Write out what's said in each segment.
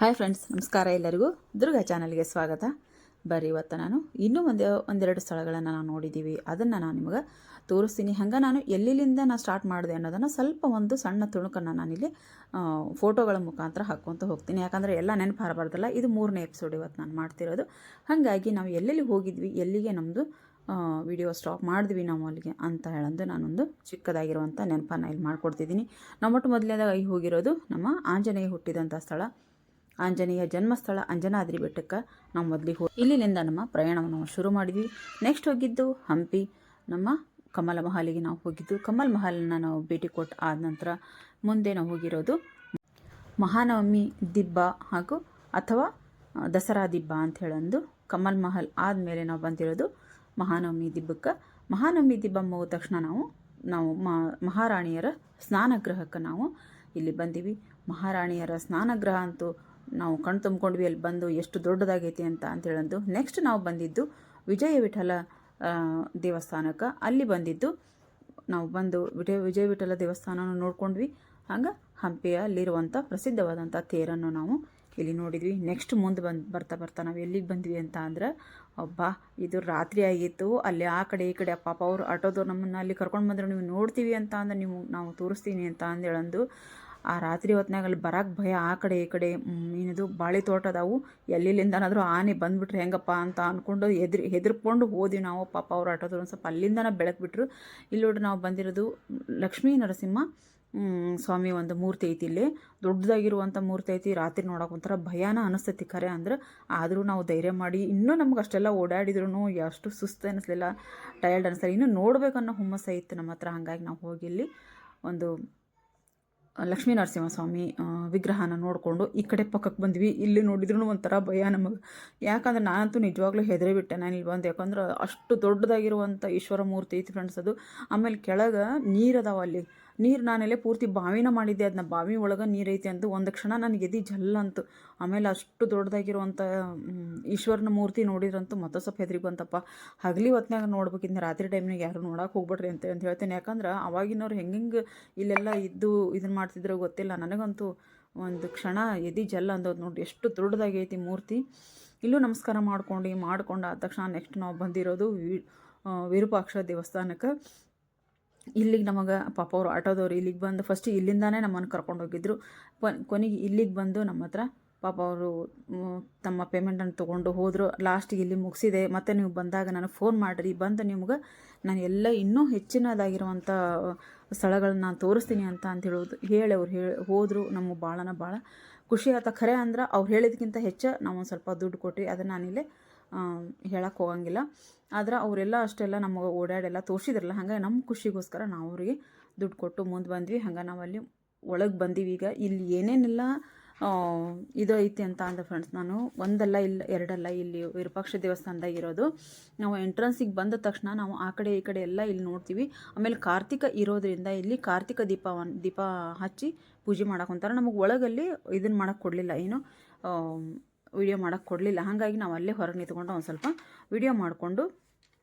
Hi friends, ನಮಸ್ಕಾರ. ಎಲ್ಲರಿಗೂ ದುರ್ಗಾ ಚಾನಲ್ಗೆ ಸ್ವಾಗತ. ಬರ್ರಿ, ಇವತ್ತು ನಾನು ಇನ್ನೂ ಒಂದೆರಡು ಸ್ಥಳಗಳನ್ನು ನಾವು ನೋಡಿದ್ದೀವಿ. ಅದನ್ನು ನಾನು ನಿಮಗೆ ತೋರಿಸ್ತೀನಿ. ಹಂಗೆ ನಾನು ಎಲ್ಲಿಂದ ನಾನು ಸ್ಟಾರ್ಟ್ ಮಾಡಿದೆ ಅನ್ನೋದನ್ನು ಸ್ವಲ್ಪ ಒಂದು ಸಣ್ಣ ತುಣುಕನ್ನು ನಾನಿಲ್ಲಿ ಫೋಟೋಗಳ ಮುಖಾಂತರ ಹಾಕ್ಕೊತ ಹೋಗ್ತೀನಿ. ಯಾಕಂದರೆ ಎಲ್ಲ ನೆನಪು ಹಾರಬಾರ್ದಲ್ಲ. ಇದು 3ನೇ ಎಪಿಸೋಡ್ ಇವತ್ತು ನಾನು ಮಾಡ್ತಿರೋದು. ಹಾಗಾಗಿ ನಾವು ಎಲ್ಲೆಲ್ಲಿ ಹೋಗಿದ್ವಿ, ಎಲ್ಲಿಗೆ ನಮ್ಮದು ವಿಡಿಯೋ ಸ್ಟಾಪ್ ಮಾಡಿದ್ವಿ ನಾವು ಅಲ್ಲಿಗೆ ಅಂತ ಹೇಳಂದು ನಾನೊಂದು ಚಿಕ್ಕದಾಗಿರುವಂಥ ನೆನಪನ್ನು ಇಲ್ಲಿ ಮಾಡ್ಕೊಡ್ತಿದ್ದೀನಿ. ನಾವು ಮೊದಲನೇದಾಗಿ ಹೋಗಿರೋದು ನಮ್ಮ ಆಂಜನೇಯ ಹುಟ್ಟಿದಂಥ ಸ್ಥಳ, ಆಂಜನೇಯ ಜನ್ಮಸ್ಥಳ ಅಂಜನಾದ್ರಿ ಬೆಟ್ಟಕ್ಕೆ ನಾವು ಮೊದಲಿಗೆ ಇಲ್ಲಿಂದ ನಮ್ಮ ಪ್ರಯಾಣವನ್ನು ನಾವು ಶುರು ಮಾಡಿದ್ವಿ. ನೆಕ್ಸ್ಟ್ ಹೋಗಿದ್ದು ಹಂಪಿ, ನಮ್ಮ ಕಮಲ ಮಹಲಿಗೆ ನಾವು ಹೋಗಿದ್ದು. ಕಮಲ್ ಮಹಲನ್ನ ನಾವು ಭೇಟಿ ಕೊಟ್ಟು ಆದ ನಂತರ ಮುಂದೆ ನಾವು ಹೋಗಿರೋದು ಮಹಾನವಮಿ ದಿಬ್ಬ ಹಾಗೂ ಅಥವಾ ದಸರಾ ದಿಬ್ಬ ಅಂತ ಹೇಳಂದು ಕಮಲ್ ಮಹಲ್ ಆದಮೇಲೆ ನಾವು ಬಂದಿರೋದು ಮಹಾನವಮಿ ದಿಬ್ಬಕ್ಕೆ. ಮಹಾನವಮಿ ದಿಬ್ಬ ಮುಗಿದ ತಕ್ಷಣ ನಾವು ಮಹಾರಾಣಿಯರ ಸ್ನಾನಗೃಹಕ್ಕೆ ನಾವು ಇಲ್ಲಿ ಬಂದೀವಿ. ಮಹಾರಾಣಿಯರ ಸ್ನಾನಗೃಹ ಅಂತೂ ನಾವು ಕಣ್ ತುಂಬ್ಕೊಂಡ್ವಿ. ಅಲ್ಲಿ ಬಂದು ಎಷ್ಟು ದೊಡ್ಡದಾಗೈತಿ ಅಂತ ಹೇಳಂದು. ನೆಕ್ಸ್ಟ್ ನಾವು ಬಂದಿದ್ದು ವಿಜಯ ವಿಠಲ ದೇವಸ್ಥಾನಕ್ಕೆ. ಅಲ್ಲಿ ಬಂದಿದ್ದು ನಾವು ಬಂದು ವಿಜಯ ವಿಠಲ ದೇವಸ್ಥಾನವನ್ನು ನೋಡ್ಕೊಂಡ್ವಿ. ಹಂಗೆ ಹಂಪಿಯಲ್ಲಿರುವಂಥ ಪ್ರಸಿದ್ಧವಾದಂಥ ತೇರನ್ನು ನಾವು ಇಲ್ಲಿ ನೋಡಿದ್ವಿ. ನೆಕ್ಸ್ಟ್ ಮುಂದೆ ಬರ್ತಾ ನಾವು ಎಲ್ಲಿಗೆ ಬಂದ್ವಿ ಅಂತ ಅಂದ್ರೆ, ಇದು ರಾತ್ರಿ ಆಗಿತ್ತು. ಅಲ್ಲಿ ಆ ಕಡೆ ಈ ಕಡೆ ಪಾಪ ಅವರು ಆಟೋದವ್ರು ನಮ್ಮನ್ನು ಅಲ್ಲಿ ಕರ್ಕೊಂಡು ಬಂದರು. ನೀವು ನೋಡ್ತೀವಿ ಅಂತ ಅಂದ್ರೆ ನಾವು ತೋರಿಸ್ತೀನಿ ಅಂತ ಹೇಳಂದು. ಆ ರಾತ್ರಿ ಹೊತ್ನಾಗ ಅಲ್ಲಿ ಬರೋಕ್ಕೆ ಭಯ. ಆ ಕಡೆ ಈ ಕಡೆ ಏನಿದು ಬಾಳೆ ತೋಟ ಅದಾವು. ಎಲ್ಲಿಂದನಾದರೂ ಆನೆ ಬಂದುಬಿಟ್ರೆ ಹೆಂಗಪ್ಪ ಅಂತ ಅಂದ್ಕೊಂಡು ಹೆದರ್ಕೊಂಡು ಹೋದ್ವಿ ನಾವು. ಪಾಪ ಅವ್ರು ಆಟೋದವ್ರು ಒಂದು ಸ್ವಲ್ಪ ಅಲ್ಲಿಂದನೇ ಬೆಳಕ್ಬಿಟ್ರು. ಇಲ್ಲಿ ನೋಡಿ, ನಾವು ಬಂದಿರೋದು ಲಕ್ಷ್ಮೀ ನರಸಿಂಹ ಸ್ವಾಮಿ ಒಂದು ಮೂರ್ತಿ ಐತಿ. ಇಲ್ಲಿ ದೊಡ್ಡದಾಗಿರುವಂಥ ಮೂರ್ತಿ ಐತಿ. ರಾತ್ರಿ ನೋಡೋಕೆ ಒಂಥರ ಭಯಾನ ಅನಿಸ್ತೈತಿ ಖರೆ ಅಂದ್ರೆ. ಆದರೂ ನಾವು ಧೈರ್ಯ ಮಾಡಿ, ಇನ್ನೂ ನಮ್ಗೆ ಅಷ್ಟೆಲ್ಲ ಓಡಾಡಿದ್ರು ಎಷ್ಟು ಸುಸ್ತು ಅನ್ನಿಸ್ಲಿಲ್ಲ, ಟಯರ್ಡ್ ಅನಿಸ್ಲಿಲ್ಲ. ಇನ್ನೂ ನೋಡ್ಬೇಕನ್ನೋ ಹುಮ್ಮಸ್ಸ ಇತ್ತು ನಮ್ಮ ಹತ್ರ. ಹಾಗಾಗಿ ನಾವು ಹೋಗಿ ಇಲ್ಲಿ ಒಂದು ಲಕ್ಷ್ಮೀ ನರಸಿಂಹಸ್ವಾಮಿ ವಿಗ್ರಹನ ನೋಡಿಕೊಂಡು ಈ ಕಡೆ ಪಕ್ಕಕ್ಕೆ ಬಂದ್ವಿ. ಇಲ್ಲಿ ನೋಡಿದ್ರೂ ಒಂಥರ ಭಯ ನಮಗೆ. ಯಾಕಂದ್ರೆ ನಾನಂತೂ ನಿಜವಾಗ್ಲೂ ಹೆದರಿಬಿಟ್ಟೆ ನಾನು ಇಲ್ಲಿ ಬಂದು. ಯಾಕಂದ್ರೆ ಅಷ್ಟು ದೊಡ್ಡದಾಗಿರುವಂಥ ಈಶ್ವರ ಮೂರ್ತಿ ಐತಿ ಫ್ರೆಂಡ್ಸ್ ಅದು. ಆಮೇಲೆ ಕೆಳಗೆ ನೀರು ಅದಾವ. ಅಲ್ಲಿ ನೀರು ನಾನೆಲ್ಲೇ ಪೂರ್ತಿ ಬಾವಿನ ಮಾಡಿದ್ದೆ. ಅದನ್ನ ಬಾವಿ ಒಳಗೆ ನೀರೈತಿ ಅಂತ ಒಂದು ಕ್ಷಣ ನನಗೆ ಎದೆ ಜಲ್ಲ ಅಂತು. ಆಮೇಲೆ ಅಷ್ಟು ದೊಡ್ಡದಾಗಿರುವಂಥ ಈಶ್ವರನ ಮೂರ್ತಿ ನೋಡಿದ್ರಂತೂ ಮತ್ತೆ ಸ್ವಲ್ಪ ಹೆದರಿ ಬಂತಪ್ಪ. ಹಗಲಿ ಹೊತ್ನಾಗ ನೋಡ್ಬೇಕಿಂದ ರಾತ್ರಿ ಟೈಮ್ನಾಗ ಯಾರು ನೋಡೋಕೆ ಹೋಗ್ಬೇಡ್ರಿ ಅಂತ ಹೇಳ್ತೇನೆ. ಯಾಕಂದ್ರೆ ಅವಾಗಿನವ್ರು ಹೆಂಗೆ ಇಲ್ಲೆಲ್ಲ ಇದ್ದು ಇದನ್ನು ಮಾಡ್ತಿದ್ರು ಗೊತ್ತಿಲ್ಲ. ನನಗಂತೂ ಒಂದು ಕ್ಷಣ ಎದೆ ಜಲ್ಲ ಅಂದೋದು ನೋಡಿ. ಎಷ್ಟು ದೊಡ್ಡದಾಗೈತಿ ಮೂರ್ತಿ. ಇಲ್ಲೂ ನಮಸ್ಕಾರ ಮಾಡ್ಕೊಂಡು ಆದ ತಕ್ಷಣ ನೆಕ್ಸ್ಟ್ ನಾವು ಬಂದಿರೋದು ವಿರೂಪಾಕ್ಷ ದೇವಸ್ಥಾನಕ್ಕೆ. ಇಲ್ಲಿಗೆ ನಮಗೆ ಪಾಪ ಅವರು ಆಟೋದವ್ರು ಇಲ್ಲಿಗೆ ಬಂದು ಫಸ್ಟ್ ಇಲ್ಲಿಂದಾನೇ ನಮ್ಮನ್ನು ಕರ್ಕೊಂಡು ಹೋಗಿದ್ರು. ಕೊನೆಗೆ ಇಲ್ಲಿಗೆ ಬಂದು ನಮ್ಮ ಹತ್ರ ಪಾಪ ಅವರು ತಮ್ಮ ಪೇಮೆಂಟನ್ನು ತೊಗೊಂಡು ಹೋದರು. ಲಾಸ್ಟಿಗೆ ಇಲ್ಲಿ ಮುಗಿಸಿದೆ. ಮತ್ತು ನೀವು ಬಂದಾಗ ನನಗೆ ಫೋನ್ ಮಾಡಿರಿ, ಬಂದು ನಿಮ್ಗೆ ನಾನು ಎಲ್ಲ ಇನ್ನೂ ಹೆಚ್ಚಿನದಾಗಿರುವಂಥ ಸ್ಥಳಗಳನ್ನ ನಾನು ತೋರಿಸ್ತೀನಿ ಅಂತ ಹೇಳಿ ಅವ್ರು ಹೋದರು. ನಮಗೆ ಭಾಳ ಖುಷಿ ಆಯ್ತು ಖರೆ ಅಂದ್ರೆ. ಅವ್ರು ಹೇಳಿದಕ್ಕಿಂತ ಹೆಚ್ಚು ನಾವು ಒಂದು ಸ್ವಲ್ಪ ದುಡ್ಡು ಕೊಟ್ಟು ಅದನ್ನು ನಾನಿಲ್ಲೇ ಹೇಳಕ್ಕೆ ಹೋಗಂಗಿಲ್ಲ. ಆದ್ರೆ ಅವರೆಲ್ಲ ಅಷ್ಟೆಲ್ಲ ನಮಗೆ ಓಡಾಡೆಲ್ಲ ತೋರಿಸಿದ್ರಲ್ಲ, ಹಾಗಾಗಿ ನಮ್ಮ ಖುಷಿಗೋಸ್ಕರ ನಾವು ಅವರಿಗೆ ದುಡ್ಡು ಕೊಟ್ಟು ಮುಂದೆ ಬಂದ್ವಿ. ಹಂಗೆ ನಾವಲ್ಲಿ ಒಳಗೆ ಬಂದೀವಿ. ಈಗ ಇಲ್ಲಿ ಏನೇನೆಲ್ಲ ಇದು ಐತಿ ಅಂತ ಅಂದ್ರೆ ಫ್ರೆಂಡ್ಸ್, ನಾನು ಒಂದಲ್ಲ ಇಲ್ಲ ಎರಡಲ್ಲ ಇಲ್ಲಿ ವಿರೂಪಾಕ್ಷ ದೇವಸ್ಥಾನದಾಗ ಇರೋದು. ನಾವು ಎಂಟ್ರೆನ್ಸಿಗೆ ಬಂದ ತಕ್ಷಣ ನಾವು ಆ ಕಡೆ ಈ ಕಡೆ ಎಲ್ಲ ಇಲ್ಲಿ ನೋಡ್ತೀವಿ. ಆಮೇಲೆ ಕಾರ್ತಿಕ ಇರೋದ್ರಿಂದ ಇಲ್ಲಿ ಕಾರ್ತಿಕ ದೀಪ ಹಚ್ಚಿ ಪೂಜೆ ಮಾಡಕ್ಕೆ ಹೊಂತಾರೆ. ನಮಗೆ ಒಳಗಲ್ಲಿ ಇದನ್ನು ಮಾಡೋಕ್ಕೆ ಕೊಡಲಿಲ್ಲ, ಏನು ವಿಡಿಯೋ ಮಾಡೋಕ್ಕೆ ಕೊಡಲಿಲ್ಲ. ಹಾಗಾಗಿ ನಾವು ಅಲ್ಲೇ ಹೊರಗೆ ನಿಂತ್ಕೊಂಡು ಒಂದು ಸ್ವಲ್ಪ ವಿಡಿಯೋ ಮಾಡಿಕೊಂಡು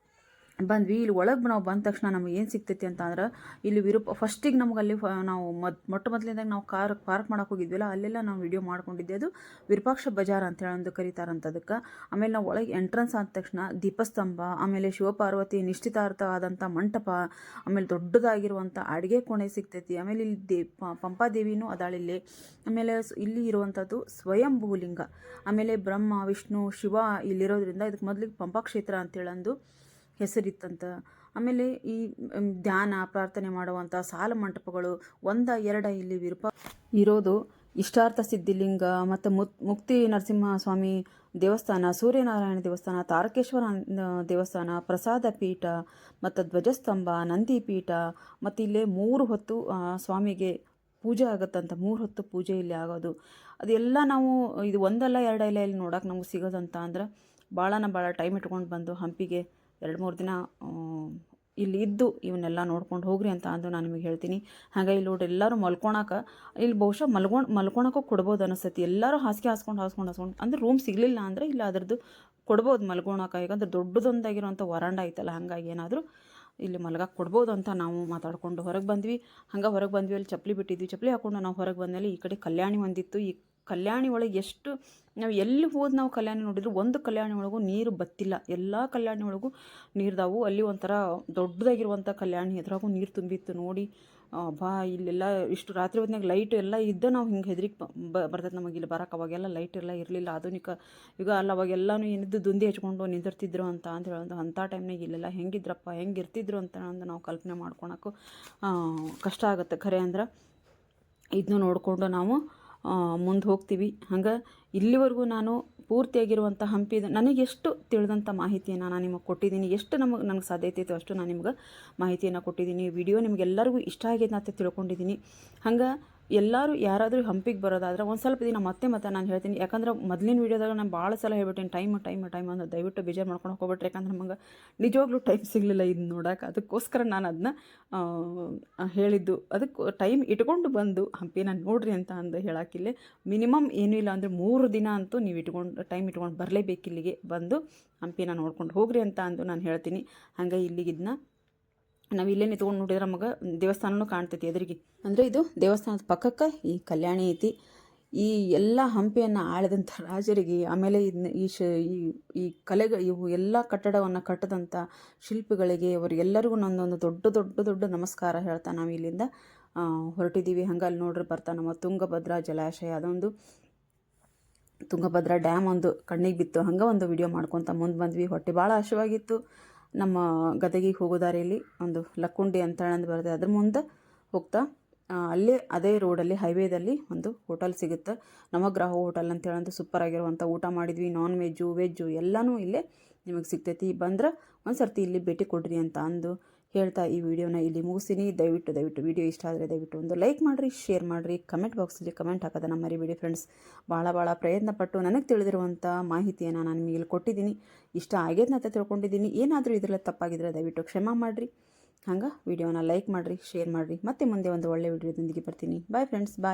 ಬಂದ್ವಿ. ಇಲ್ಲಿ ಒಳಗೆ ನಾವು ಬಂದ ತಕ್ಷಣ ನಮಗೆ ಏನು ಸಿಗ್ತೈತಿ ಅಂತ ಅಂದ್ರೆ, ಇಲ್ಲಿ ಫಸ್ಟಿಗೆ ನಮ್ಗೆ ಅಲ್ಲಿ ನಾವು ಮೊದಲಿಂದಾಗ ನಾವು ಕಾರ್ ಪಾರ್ಕ್ ಮಾಡೋಕೆ ಹೋಗಿದ್ವಿಲ್ಲ, ಅಲ್ಲೆಲ್ಲ ನಾವು ವಿಡಿಯೋ ಮಾಡ್ಕೊಂಡಿದ್ದೆ. ಅದು ವಿರೂಪಾಕ್ಷ ಬಜಾರ್ ಅಂತ ಹೇಳೊಂದು ಕರೀತಾರಂಥದಕ್ಕೆ. ಆಮೇಲೆ ನಾವು ಒಳಗೆ ಎಂಟ್ರೆನ್ಸ್ ಆದ ತಕ್ಷಣ ದೀಪಸ್ತಂಭ, ಆಮೇಲೆ ಶಿವಪಾರ್ವತಿ ನಿಶ್ಚಿತಾರ್ಥ ಆದಂಥ ಮಂಟಪ, ಆಮೇಲೆ ದೊಡ್ಡದಾಗಿರುವಂಥ ಅಡುಗೆ ಕೋಣೆ ಸಿಗ್ತೈತಿ. ಆಮೇಲೆ ಇಲ್ಲಿ ಪಂಪಾದೇವಿನೂ ಅದಾಳಿಲ್ಲಿ. ಆಮೇಲೆ ಇಲ್ಲಿ ಇರುವಂಥದ್ದು ಸ್ವಯಂಭೂಲಿಂಗ. ಆಮೇಲೆ ಬ್ರಹ್ಮ ವಿಷ್ಣು ಶಿವ ಇಲ್ಲಿರೋದ್ರಿಂದ ಇದಕ್ಕೆ ಮೊದಲಿಗೆ ಪಂಪಕ್ಷೇತ್ರ ಅಂತೇಳಂದು ಹೆಸರಿತ್ತಂತ. ಆಮೇಲೆ ಈ ಧ್ಯಾನ ಪ್ರಾರ್ಥನೆ ಮಾಡುವಂಥ ಸಾಲ ಮಂಟಪಗಳು ಒಂದ ಇಲ್ಲಿ ಇರೋದು. ಇಷ್ಟಾರ್ಥ ಸಿದ್ಧಿಲಿಂಗ ಮತ್ತು ಮುಕ್ತಿ ನರಸಿಂಹಸ್ವಾಮಿ ದೇವಸ್ಥಾನ, ಸೂರ್ಯನಾರಾಯಣ ದೇವಸ್ಥಾನ, ತಾರಕೇಶ್ವರ ದೇವಸ್ಥಾನ, ಪ್ರಸಾದ ಪೀಠ ಮತ್ತು ಧ್ವಜಸ್ತಂಭ, ನಂದಿ ಪೀಠ. ಮತ್ತು ಇಲ್ಲೇ 3 ಹೊತ್ತು ಸ್ವಾಮಿಗೆ ಪೂಜೆ ಆಗುತ್ತಂತ. 3 ಹೊತ್ತು ಪೂಜೆ ಇಲ್ಲಿ ಆಗೋದು. ಅದೆಲ್ಲ ನಾವು ಇದು ಒಂದಲ್ಲ ಎರಡಲ್ಲ ಇಲ್ಲಿ ನೋಡೋಕೆ ನಮ್ಗೆ ಸಿಗೋದಂತ ಅಂದ್ರೆ ಭಾಳ ಟೈಮ್ ಇಟ್ಕೊಂಡು ಬಂದು ಹಂಪಿಗೆ 2-3 ದಿನ ಇಲ್ಲಿ ಇದ್ದು ಇವನ್ನೆಲ್ಲ ನೋಡ್ಕೊಂಡು ಹೋಗ್ರಿ ಅಂತ ಅಂದು ನಾನು ನಿಮಗೆ ಹೇಳ್ತೀನಿ. ಹಾಗೆ ಇಲ್ಲಿ ನೋಡಿ ಎಲ್ಲರೂ ಮಲ್ಕೊಳಕ್ಕೆ, ಇಲ್ಲಿ ಬಹುಶಃ ಮಲ್ಕೊಳಕ್ಕೂ ಕೊಡ್ಬೋದು ಅನಿಸ್ತೈತಿ. ಎಲ್ಲರೂ ಹಾಸಿಗೆ ಹಾಸ್ಕೊಂಡು ಅಂದ್ರೆ ರೂಮ್ ಸಿಗಲಿಲ್ಲ ಅಂದರೆ ಇಲ್ಲ ಅದರದ್ದು ಕೊಡ್ಬೋದು ಮಲ್ಕೊಳಕ್ಕೆ. ಯಾಕಂದ್ರೆ ದೊಡ್ಡದೊಂದಾಗಿರುವಂಥ ವರಾಂಡ ಐತಲ್ಲ, ಹಾಗಾಗಿ ಏನಾದರೂ ಇಲ್ಲಿ ಮಲಗಕ್ಕೆ ಕೊಡ್ಬೋದು ಅಂತ ನಾವು ಮಾತಾಡಿಕೊಂಡು ಹೊರಗೆ ಬಂದ್ವಿ. ಹಂಗೆ ಹೊರಗೆ ಬಂದ್ವಿ. ಅಲ್ಲಿ ಚಪ್ಪಲಿ ಬಿಟ್ಟಿದ್ವಿ. ಚಪ್ಪಲಿ ಹಾಕ್ಕೊಂಡು ನಾವು ಹೊರಗೆ ಬಂದಮೇಲೆ ಈ ಕಡೆ ಕಲ್ಯಾಣಿ ಒಂದಿತ್ತು. ಈ ಕಲ್ಯಾಣಿ ಒಳಗೆ ಎಷ್ಟು ನಾವು ಎಲ್ಲಿ ಹೋದ್ ನಾವು ಕಲ್ಯಾಣಿ ನೋಡಿದ್ರು ಒಂದು ಕಲ್ಯಾಣಿ ಒಳಗೂ ನೀರು ಬತ್ತಿಲ್ಲ, ಎಲ್ಲ ಕಲ್ಯಾಣಿ ಒಳಗೂ ನೀರ್ದಾವು. ಅಲ್ಲಿ ಒಂಥರ ದೊಡ್ಡದಾಗಿರುವಂಥ ಕಲ್ಯಾಣಿ ಎದುರಾಗೂ ನೀರು ತುಂಬಿತ್ತು ನೋಡಿ. ಬಾ ಇಲ್ಲೆಲ್ಲ ಇಷ್ಟು ರಾತ್ರಿ ಹೊತ್ನಾಗ ಲೈಟ್ ಎಲ್ಲ ಇದ್ದ ನಾವು ಹಿಂಗೆ ಹೆದ್ರಿಗೆ ಬರ್ತೈತೆ ನಮಗೆ ಇಲ್ಲಿ ಬರೋಕೆ. ಅವಾಗೆಲ್ಲ ಲೈಟ್ ಎಲ್ಲ ಇರಲಿಲ್ಲ, ಆಧುನಿಕ ಯುಗ ಅಲ್ಲ. ಅವಾಗೆಲ್ಲನೂ ಏನಿದ್ದು ದುಂದಿ ಹಚ್ಕೊಂಡು ನಿಂದಿರ್ತಿದ್ರು ಅಂತ ಹೇಳೋದು. ಅಂಥ ಟೈಮ್ನಾಗ ಇಲ್ಲೆಲ್ಲ ಹೆಂಗಿದ್ರಪ್ಪ, ಹೆಂಗೆ ಇರ್ತಿದ್ರು ಅಂತ ನಾವು ಕಲ್ಪನೆ ಮಾಡ್ಕೊಳಕ್ಕೂ ಕಷ್ಟ ಆಗುತ್ತೆ ಖರೆ ಅಂದ್ರೆ. ಇದನ್ನು ನೋಡಿಕೊಂಡು ನಾವು ಮುಂದೆ ಹೋಗ್ತೀವಿ. ಹಂಗೆ ಇಲ್ಲಿವರೆಗೂ ನಾನು ಪೂರ್ತಿಯಾಗಿರುವಂಥ ಹಂಪಿದ ನನಗೆ ಎಷ್ಟು ತಿಳಿದಂಥ ಮಾಹಿತಿಯನ್ನು ನಾನು ನಿಮಗೆ ಕೊಟ್ಟಿದ್ದೀನಿ. ಎಷ್ಟು ನನಗೆ ಸಾಧ್ಯತೆ ಇತ್ತು ಅಷ್ಟು ನಾನು ನಿಮ್ಗೆ ಮಾಹಿತಿಯನ್ನು ಕೊಟ್ಟಿದ್ದೀನಿ. ವಿಡಿಯೋ ನಿಮಗೆಲ್ಲರಿಗೂ ಇಷ್ಟ ಆಗಿದೆ ಅಂತ ತಿಳ್ಕೊಂಡಿದ್ದೀನಿ. ಹಂಗೆ ಎಲ್ಲರೂ ಯಾರಾದರೂ ಹಂಪಿಗೆ ಬರೋದಾದ್ರೆ ಒಂದು ಸ್ವಲ್ಪ ದಿನ ಮತ್ತೆ ನಾನು ಹೇಳ್ತೀನಿ. ಯಾಕಂದ್ರೆ ಮೊದಲಿನ ವೀಡಿಯೋದಾಗ ನಾನು ಭಾಳ ಸಲ ಹೇಳ್ಬಿಟ್ಟೇನೆ ಟೈಮ್ ಅಂತ. ದಯವಿಟ್ಟು ಬೇಜಾರು ಮಾಡ್ಕೊಂಡು ಹೋಗ್ಬಿಟ್ರೆ, ಯಾಕಂದ್ರೆ ನಮಗೆ ನಿಜವಾಗ್ಲೂ ಟೈಮ್ ಸಿಗಲಿಲ್ಲ ಇದನ್ನ ನೋಡೋಕೆ. ಅದಕ್ಕೋಸ್ಕರ ನಾನು ಅದನ್ನ ಹೇಳಿದ್ದು. ಅದಕ್ಕೆ ಟೈಮ್ ಇಟ್ಕೊಂಡು ಬಂದು ಹಂಪಿನ ನೋಡ್ರಿ ಅಂತ ಅಂದು ಹೇಳೋಕ್ಕಿಲ್ಲ. ಮಿನಿಮಮ್ ಏನೂ ಇಲ್ಲ ಅಂದರೆ 3 ದಿನ ಅಂತೂ ನೀವು ಟೈಮ್ ಇಟ್ಕೊಂಡು ಬರಲೇಬೇಕು. ಇಲ್ಲಿಗೆ ಬಂದು ಹಂಪಿನ ನೋಡ್ಕೊಂಡು ಹೋಗ್ರಿ ಅಂತ ಅಂದು ನಾನು ಹೇಳ್ತೀನಿ. ಹಂಗೆ ಇಲ್ಲಿಗಿದ್ನ ನಾವು ಇಲ್ಲೇ ನಿಂತ್ಕೊಂಡು ನೋಡಿದ್ರೆ ನಮಗೆ ದೇವಸ್ಥಾನನೂ ಕಾಣ್ತೈತಿ ಎದುರಿಗೆ. ಅಂದರೆ ಇದು ದೇವಸ್ಥಾನದ ಪಕ್ಕಕ್ಕೆ ಈ ಕಲ್ಯಾಣಿ ಐತಿ. ಈ ಎಲ್ಲ ಹಂಪಿಯನ್ನು ಆಳಿದಂಥ ರಾಜರಿಗೆ, ಆಮೇಲೆ ಈ ಇವು ಎಲ್ಲ ಕಟ್ಟಡವನ್ನು ಕಟ್ಟದಂಥ ಶಿಲ್ಪಿಗಳಿಗೆ, ಅವರಿಗೆಲ್ಲರಿಗೂ ನನ್ನೊಂದು ದೊಡ್ಡ ನಮಸ್ಕಾರ ಹೇಳ್ತಾ ನಾವು ಇಲ್ಲಿಂದ ಹೊರಟಿದ್ದೀವಿ. ಹಂಗೆ ಅಲ್ಲಿ ನೋಡ್ರಿ ಬರ್ತಾ ನಮ್ಮ ತುಂಗಭದ್ರಾ ಜಲಾಶಯ, ಅದೊಂದು ತುಂಗಭದ್ರಾ ಡ್ಯಾಮ್ ಒಂದು ಕಣ್ಣಿಗೆ ಬಿತ್ತು. ಹಂಗೆ ಒಂದು ವಿಡಿಯೋ ಮಾಡ್ಕೊತ ಮುಂದೆ ಬಂದ್ವಿ. ಹೊಟ್ಟೆ ಭಾಳ ಹಸಿವಾಗಿತ್ತು. ನಮ್ಮ ಗದಗಿಗೆ ಹೋಗೋ ದಾರಿಯಲ್ಲಿ ಒಂದು ಲಕ್ಕುಂಡಿ ಅಂತ ಬರುತ್ತೆ, ಅದ್ರ ಮುಂದೆ ಹೋಗ್ತಾ ಅಲ್ಲೇ ಅದೇ ರೋಡಲ್ಲಿ ಹೈವೇದಲ್ಲಿ ಒಂದು ಹೋಟೆಲ್ ಸಿಗುತ್ತೆ, ನವಗ್ರಹ ಹೋಟೆಲ್ ಅಂತೇಳಂತ. ಸೂಪರ್ ಆಗಿರುವಂಥ ಊಟ ಮಾಡಿದ್ವಿ. ನಾನ್ ವೆಜ್ಜು ಎಲ್ಲನೂ ಇಲ್ಲೇ ನಿಮಗೆ ಸಿಗ್ತೈತಿ. ಬಂದ್ರೆ ಒಂದು ಸರ್ತಿ ಇಲ್ಲಿ ಭೇಟಿ ಕೊಡ್ರಿ ಅಂತ ಅಂದು ಹೇಳ್ತಾ ಈ ವಿಡಿಯೋನ ಇಲ್ಲಿ ಮುಗಿಸ್ತೀನಿ. ದಯವಿಟ್ಟು ವಿಡಿಯೋ ಇಷ್ಟ ಆದರೆ ದಯವಿಟ್ಟು ಒಂದು ಲೈಕ್ ಮಾಡಿರಿ, ಶೇರ್ ಮಾಡಿರಿ, ಕಮೆಂಟ್ ಬಾಕ್ಸಲ್ಲಿ ಕಮೆಂಟ್ ಹಾಕೋದನ್ನು ಮರಿಬೇಡಿ ಫ್ರೆಂಡ್ಸ್. ಭಾಳ ಪ್ರಯತ್ನಪಟ್ಟು ನನಗೆ ತಿಳಿದಿರುವಂಥ ಮಾಹಿತಿಯನ್ನು ನಾನು ನಿಮಗೆ ಇಲ್ಲಿ ಕೊಟ್ಟಿದ್ದೀನಿ. ಇಷ್ಟ ಆಗೇದನ್ನ ಅಂತ ತಿಳ್ಕೊಂಡಿದ್ದೀನಿ. ಏನಾದರೂ ಇದರಲ್ಲಿ ತಪ್ಪಾಗಿದ್ದರೆ ದಯವಿಟ್ಟು ಕ್ಷಮೆ ಮಾಡಿರಿ. ಹಂಗೆ ವಿಡಿಯೋನ ಲೈಕ್ ಮಾಡಿರಿ, ಶೇರ್ ಮಾಡಿರಿ. ಮತ್ತೆ ಮುಂದೆ ಒಂದು ಒಳ್ಳೆ ವಿಡಿಯೋದೊಂದಿಗೆ ಬರ್ತೀನಿ. ಬಾಯ್ ಫ್ರೆಂಡ್ಸ್, ಬಾಯ್.